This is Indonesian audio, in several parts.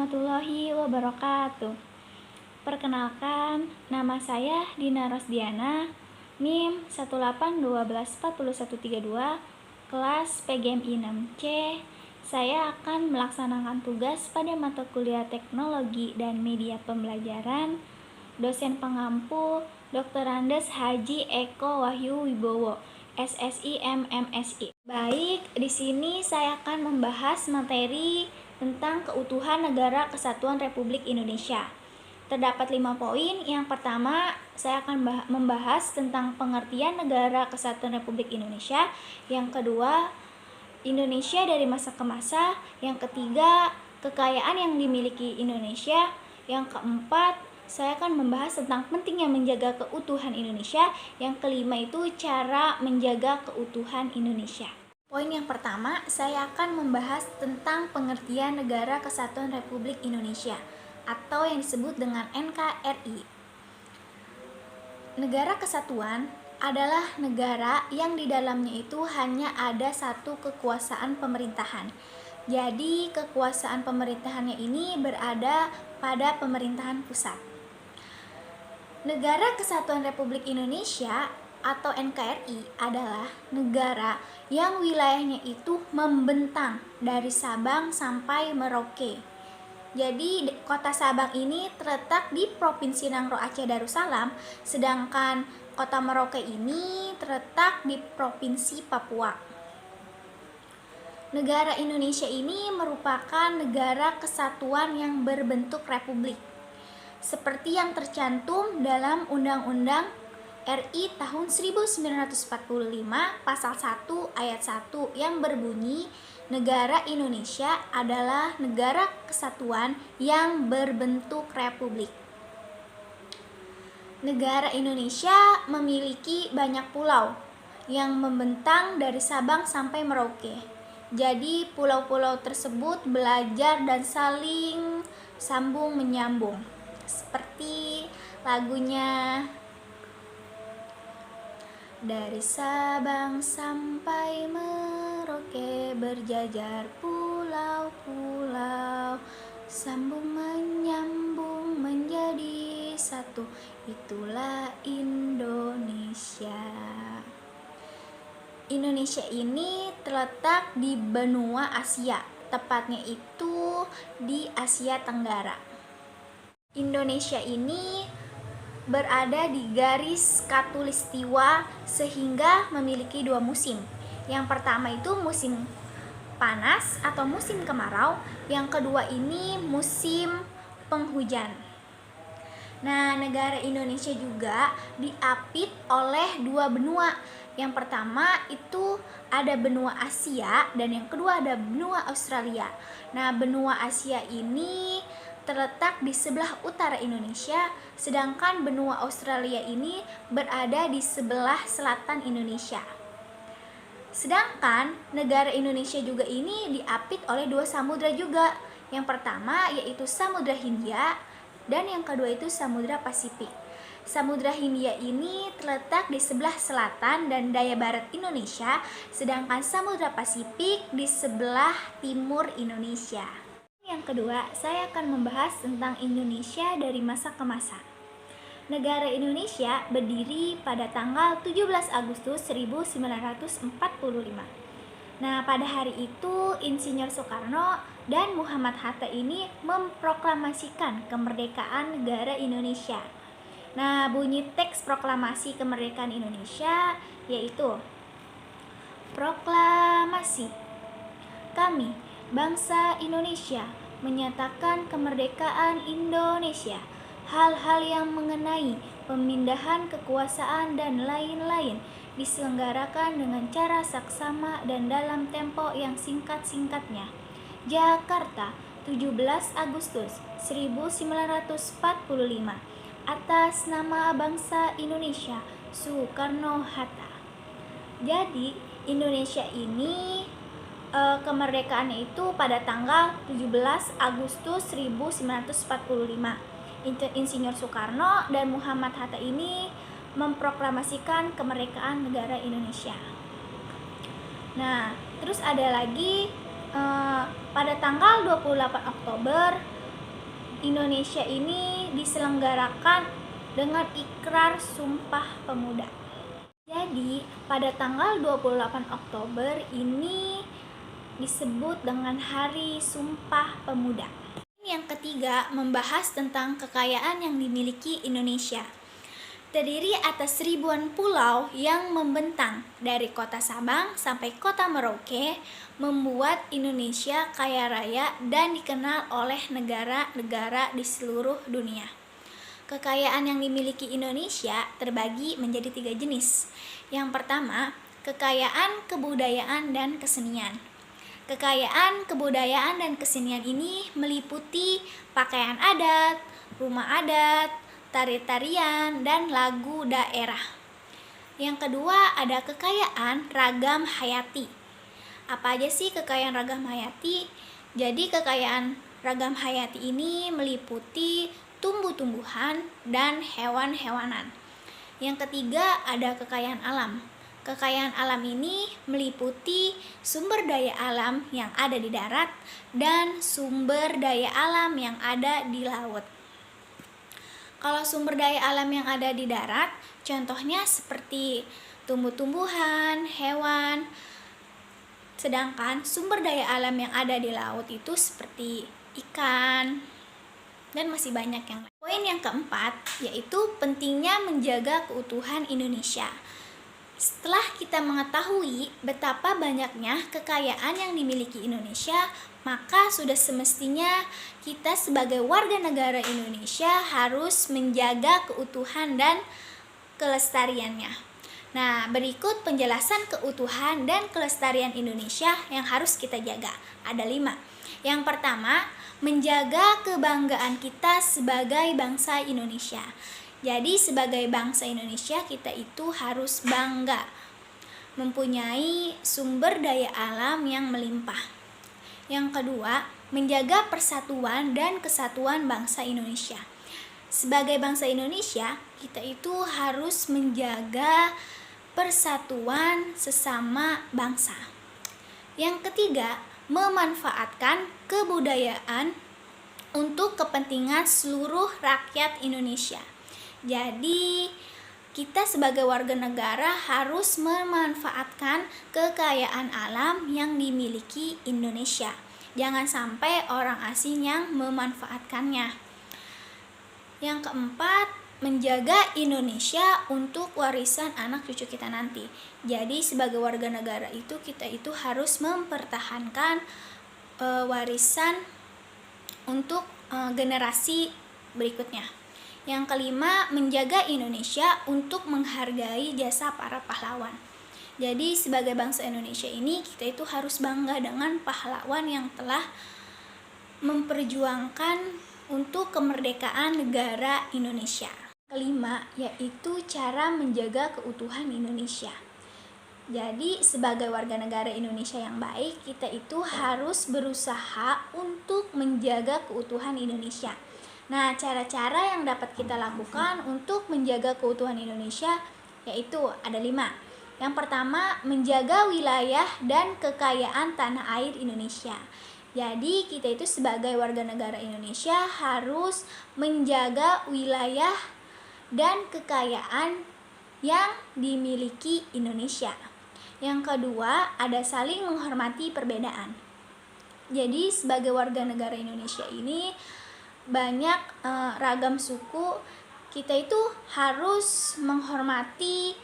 warahmatullahi wabarakatuh. Perkenalkan, nama saya Dina Rosdiana, NIM 181241132, kelas PGMI 6C. Saya akan melaksanakan tugas pada mata kuliah Teknologi dan Media Pembelajaran. Dosen pengampu Dr. Andes Haji Eko Wahyu Wibowo, SSI MMSI. Baik, di sini saya akan membahas materi tentang keutuhan Negara Kesatuan Republik Indonesia. Terdapat 5 poin. Yang pertama, saya akan membahas tentang pengertian Negara Kesatuan Republik Indonesia. Yang kedua, Indonesia dari masa ke masa. Yang ketiga, kekayaan yang dimiliki Indonesia. Yang keempat, saya akan membahas tentang pentingnya menjaga keutuhan Indonesia. Yang kelima itu cara menjaga keutuhan Indonesia. Poin yang pertama, saya akan membahas tentang pengertian Negara Kesatuan Republik Indonesia atau yang disebut dengan NKRI. Negara Kesatuan adalah negara yang di dalamnya itu hanya ada satu kekuasaan pemerintahan. Jadi kekuasaan pemerintahannya ini berada pada pemerintahan pusat. Negara Kesatuan Republik Indonesia atau NKRI adalah negara yang wilayahnya itu membentang dari Sabang sampai Merauke. Jadi kota Sabang ini terletak di Provinsi Nangro Aceh Darussalam, sedangkan kota Merauke ini terletak di Provinsi Papua. Negara Indonesia ini merupakan negara kesatuan yang berbentuk republik, seperti yang tercantum dalam Undang-Undang RI tahun 1945 pasal 1 ayat 1 yang berbunyi, negara Indonesia adalah negara kesatuan yang berbentuk republik. Negara Indonesia memiliki banyak pulau yang membentang dari Sabang sampai Merauke. Jadi pulau-pulau tersebut belajar dan saling sambung menyambung. Seperti lagunya, dari Sabang sampai Merauke berjajar pulau-pulau, sambung menyambung menjadi satu, itulah Indonesia. Indonesia ini terletak di benua Asia, tepatnya itu di Asia Tenggara. Indonesia ini berada di garis khatulistiwa sehingga memiliki 2 musim. Yang pertama itu musim panas atau musim kemarau, yang kedua ini musim penghujan. Nah, negara Indonesia juga diapit oleh 2 benua. Yang pertama itu ada benua Asia dan yang kedua ada benua Australia. Nah, benua Asia ini terletak di sebelah utara Indonesia, sedangkan benua Australia ini berada di sebelah selatan Indonesia. Sedangkan negara Indonesia juga ini diapit oleh 2 samudra juga. Yang pertama yaitu Samudra Hindia dan yang kedua itu Samudra Pasifik. Samudra Hindia ini terletak di sebelah selatan dan daya barat Indonesia, sedangkan Samudra Pasifik di sebelah timur Indonesia. Yang kedua, saya akan membahas tentang Indonesia dari masa ke masa. Negara Indonesia berdiri pada tanggal 17 Agustus 1945. Nah, pada hari itu Insinyur Soekarno dan Muhammad Hatta ini memproklamasikan kemerdekaan negara Indonesia. Nah, bunyi teks proklamasi kemerdekaan Indonesia yaitu, proklamasi. Kami, bangsa Indonesia, menyatakan kemerdekaan Indonesia. Hal-hal yang mengenai pemindahan kekuasaan dan lain-lain diselenggarakan dengan cara saksama dan dalam tempo yang singkat-singkatnya. Jakarta, 17 Agustus 1945. Atas nama bangsa Indonesia, Soekarno-Hatta. Jadi, Indonesia ini kemerdekaannya itu pada tanggal 17 Agustus 1945. Insinyur Soekarno dan Muhammad Hatta ini memproklamasikan kemerdekaan negara Indonesia. Nah, terus ada lagi pada tanggal 28 Oktober Indonesia ini diselenggarakan dengan Ikrar Sumpah Pemuda. Jadi, pada tanggal 28 Oktober ini disebut dengan Hari Sumpah Pemuda. Yang ketiga, membahas tentang kekayaan yang dimiliki Indonesia. Terdiri atas ribuan pulau yang membentang dari kota Sabang sampai kota Merauke, membuat Indonesia kaya raya dan dikenal oleh negara-negara di seluruh dunia. Kekayaan yang dimiliki Indonesia terbagi menjadi 3 jenis. Yang pertama, kekayaan kebudayaan dan kesenian. Kekayaan kebudayaan dan kesenian ini meliputi pakaian adat, rumah adat, tari-tarian, dan lagu daerah. Yang kedua, ada kekayaan ragam hayati. Apa aja sih kekayaan ragam hayati? Jadi kekayaan ragam hayati ini meliputi tumbuh-tumbuhan dan hewan-hewanan. Yang ketiga, ada kekayaan alam. Kekayaan alam ini meliputi sumber daya alam yang ada di darat dan sumber daya alam yang ada di laut. Kalau sumber daya alam yang ada di darat, contohnya seperti tumbuh-tumbuhan, hewan. Sedangkan sumber daya alam yang ada di laut itu seperti ikan, dan masih banyak yang lain. Poin yang keempat, yaitu pentingnya menjaga keutuhan Indonesia. Setelah kita mengetahui betapa banyaknya kekayaan yang dimiliki Indonesia, maka sudah semestinya kita sebagai warga negara Indonesia harus menjaga keutuhan dan kelestariannya. Nah, berikut penjelasan keutuhan dan kelestarian Indonesia yang harus kita jaga. Ada 5. Yang pertama, menjaga kebanggaan kita sebagai bangsa Indonesia. Jadi sebagai bangsa Indonesia kita itu harus bangga mempunyai sumber daya alam yang melimpah. Yang kedua, menjaga persatuan dan kesatuan bangsa Indonesia. Sebagai bangsa Indonesia, kita itu harus menjaga persatuan sesama bangsa. Yang ketiga, memanfaatkan kebudayaan untuk kepentingan seluruh rakyat Indonesia. Jadi, kita sebagai warga negara harus memanfaatkan kekayaan alam yang dimiliki Indonesia. Jangan sampai orang asing yang memanfaatkannya. Yang keempat, menjaga Indonesia untuk warisan anak cucu kita nanti. Jadi, sebagai warga negara itu kita itu harus mempertahankan warisan untuk generasi berikutnya. Yang kelima, menjaga Indonesia untuk menghargai jasa para pahlawan. Jadi sebagai bangsa Indonesia ini kita itu harus bangga dengan pahlawan yang telah memperjuangkan untuk kemerdekaan negara Indonesia. Kelima, yaitu cara menjaga keutuhan Indonesia. Jadi sebagai warga negara Indonesia yang baik, kita itu harus berusaha untuk menjaga keutuhan Indonesia. Nah, cara-cara yang dapat kita lakukan untuk menjaga keutuhan Indonesia yaitu ada 5. Yang pertama, menjaga wilayah dan kekayaan tanah air Indonesia. Jadi, kita itu sebagai warga negara Indonesia harus menjaga wilayah dan kekayaan yang dimiliki Indonesia. Yang kedua, ada saling menghormati perbedaan. Jadi, sebagai warga negara Indonesia ini banyak ragam suku, kita itu harus menghormati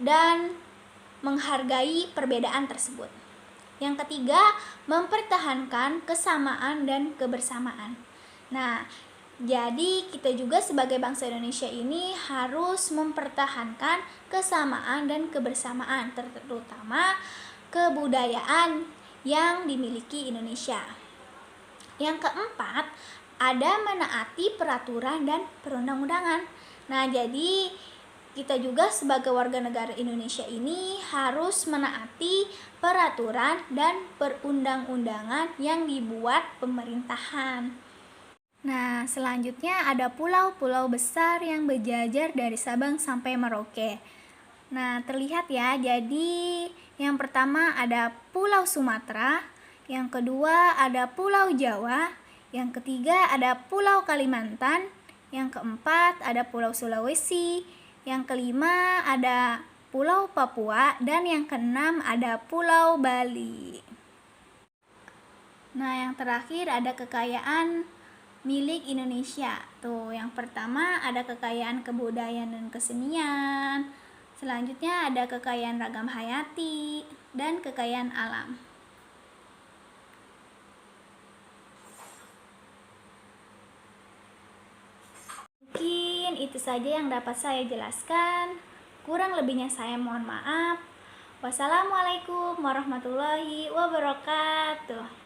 dan menghargai perbedaan tersebut. Yang ketiga, mempertahankan kesamaan dan kebersamaan. Nah, jadi kita juga sebagai bangsa Indonesia ini harus mempertahankan kesamaan dan kebersamaan, terutama kebudayaan yang dimiliki Indonesia. Yang keempat, ada menaati peraturan dan perundang-undangan. Nah, jadi kita juga sebagai warga negara Indonesia ini harus menaati peraturan dan perundang-undangan yang dibuat pemerintahan. Nah, selanjutnya ada pulau-pulau besar yang berjajar dari Sabang sampai Merauke. Nah, terlihat ya, jadi yang pertama ada Pulau Sumatera, yang kedua ada Pulau Jawa, Yang ketiga ada Pulau Kalimantan. Yang keempat ada Pulau Sulawesi. Yang kelima ada Pulau Papua. Dan yang keenam ada Pulau Bali. Nah, yang terakhir ada kekayaan milik Indonesia. Tuh, yang pertama ada kekayaan kebudayaan dan kesenian. Selanjutnya ada kekayaan ragam hayati dan kekayaan alam. Mungkin itu saja yang dapat saya jelaskan. Kurang lebihnya saya mohon maaf. Wassalamualaikum warahmatullahi wabarakatuh.